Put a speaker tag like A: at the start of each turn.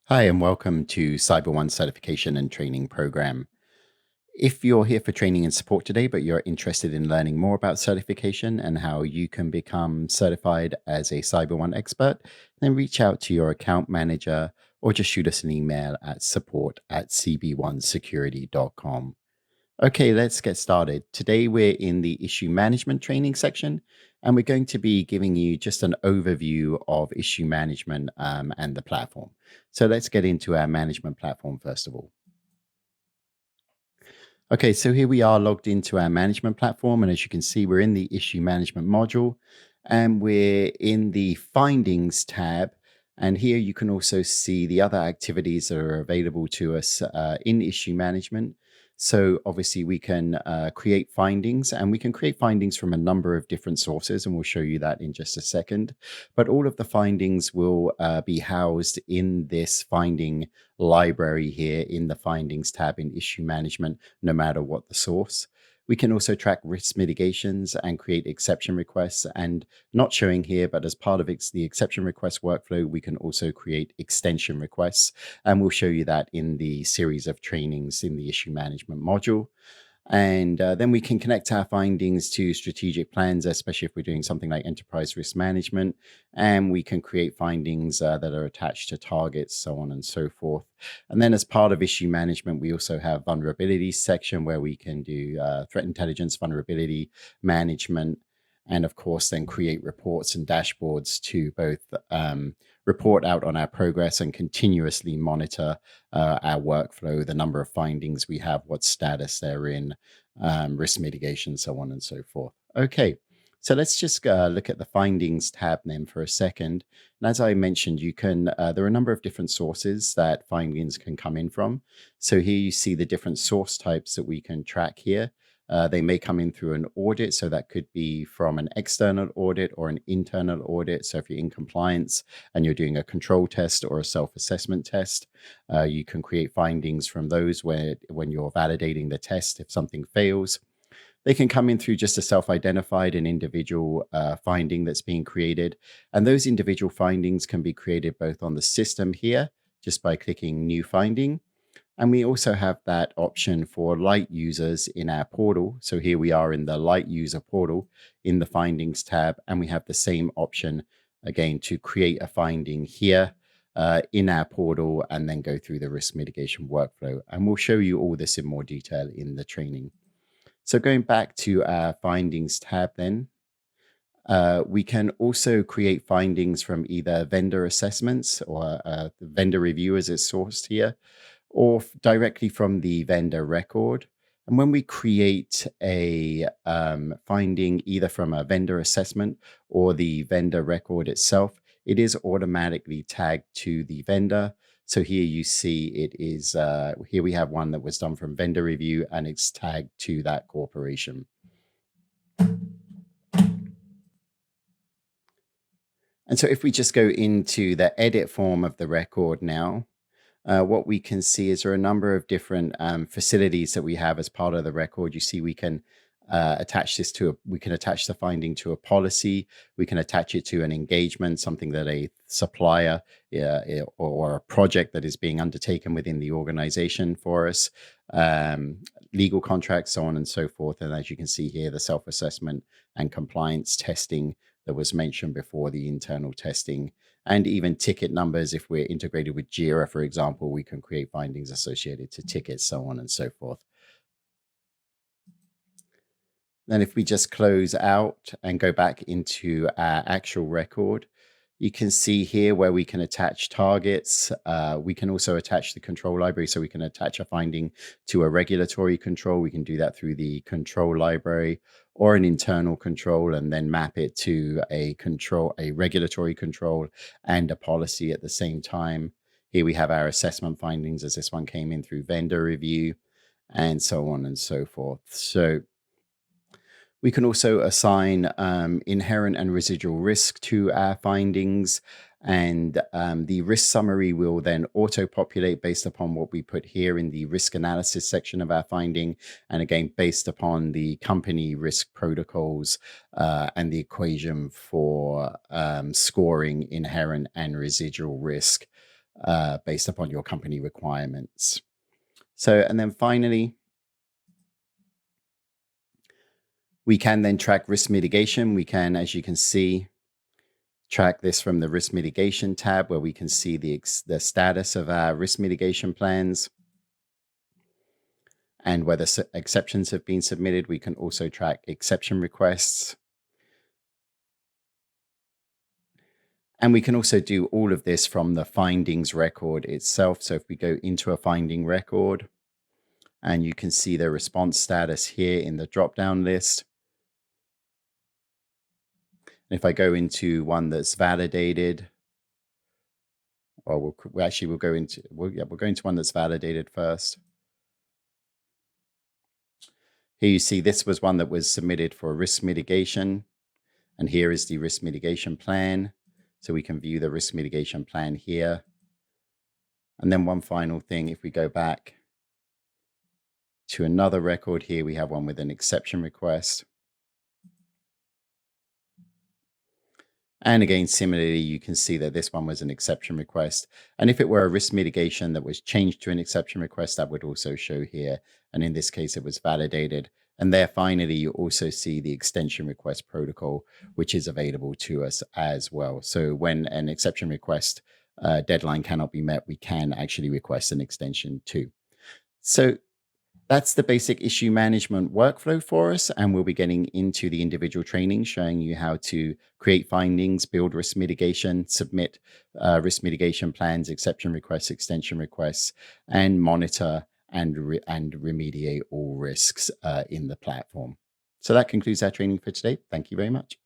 A: Hi, and welcome to Cyber One Certification and Training Program. If you're here for training and support today, but you're interested in learning more about certification and how you can become certified as a Cyber One expert, then reach out to your account manager or just shoot us an email at support@cb1security.com. Okay, let's get started. Today we're in the issue management training section, and we're going to be giving you just an overview of issue management and the platform. So let's get into our management platform first of all. Okay, so here we are logged into our management platform, and as you can see, we're in the issue management module, and we're in the findings tab. And here you can also see the other activities that are available to us in issue management. So obviously we can create findings, and we can create findings from a number of different sources, and we'll show you that in just a second. But all of the findings will be housed in this finding library here in the findings tab in issue management, no matter what the source. We can also track risk mitigations and create exception requests. And not showing here, but as part of the exception request workflow, we can also create extension requests. And we'll show you that in the series of trainings in the issue management module. And then we can connect our findings to strategic plans, especially if we're doing something like enterprise risk management. And we can create findings that are attached to targets, so on and so forth. And then as part of issue management, we also have vulnerability section where we can do threat intelligence, vulnerability management, and of course, then create reports and dashboards to both report out on our progress and continuously monitor our workflow, the number of findings we have, what status they're in, risk mitigation, so on and so forth. Okay, so let's just look at the findings tab then for a second. And as I mentioned, you can there are a number of different sources that findings can come in from. So here you see the different source types that we can track here. They may come in through an audit, so that could be from an external audit or an internal audit. So if you're in compliance and you're doing a control test or a self-assessment test, you can create findings from those when you're validating the test if something fails. They can come in through just a self-identified and individual finding that's being created. And those individual findings can be created both on the system here, just by clicking new finding, and we also have that option for light users in our portal. So here we are in the light user portal in the findings tab, and we have the same option again to create a finding here in our portal and then go through the risk mitigation workflow. And we'll show you all this in more detail in the training. So going back to our findings tab then, we can also create findings from either vendor assessments or the vendor review as it's sourced here, or directly from the vendor record. And when we create a finding either from a vendor assessment or the vendor record itself, it is automatically tagged to the vendor. So here you see it is, here we have one that was done from vendor review and it's tagged to that corporation. And so if we just go into the edit form of the record now, what we can see is there are a number of different facilities that we have as part of the record. You see, we can we can attach the finding to a policy. We can attach it to an engagement, something that a supplier or a project that is being undertaken within the organization for us, legal contracts, so on and so forth. And as you can see here, the self-assessment and compliance testing that was mentioned before, the internal testing, and even ticket numbers. If we're integrated with Jira, for example, we can create findings associated to tickets, so on and so forth. Then if we just close out and go back into our actual record, you can see here where we can attach targets. We can also attach the control library. So we can attach a finding to a regulatory control. We can do that through the control library or an internal control and then map it to a regulatory control and a policy at the same time. Here we have our assessment findings as this one came in through vendor review and so on and so forth. So we can also assign inherent and residual risk to our findings, and the risk summary will then auto-populate based upon what we put here in the risk analysis section of our finding, and again, based upon the company risk protocols and the equation for scoring inherent and residual risk. based upon your company requirements. So, and then finally, we can then track risk mitigation. We can, as you can see, track this from the risk mitigation tab where we can see the status of our risk mitigation plans and whether exceptions have been submitted. We can also track exception requests. And we can also do all of this from the findings record itself. So if we go into a finding record, and you can see the response status here in the drop-down list. And if I go into one that's validated, or we'll go into one that's validated first. Here you see this was one that was submitted for risk mitigation. And here is the risk mitigation plan. So we can view the risk mitigation plan here. And then one final thing, if we go back to another record here, we have one with an exception request. And again, similarly, you can see that this one was an exception request. And if it were a risk mitigation that was changed to an exception request, that would also show here. And in this case, it was validated. And there, finally, you also see the extension request protocol, which is available to us as well. So when an exception request deadline cannot be met, we can actually request an extension too. So that's the basic issue management workflow for us. And we'll be getting into the individual training, showing you how to create findings, build risk mitigation, submit risk mitigation plans, exception requests, extension requests, and monitor and remediate all risks in the platform. So that concludes our training for today. Thank you very much.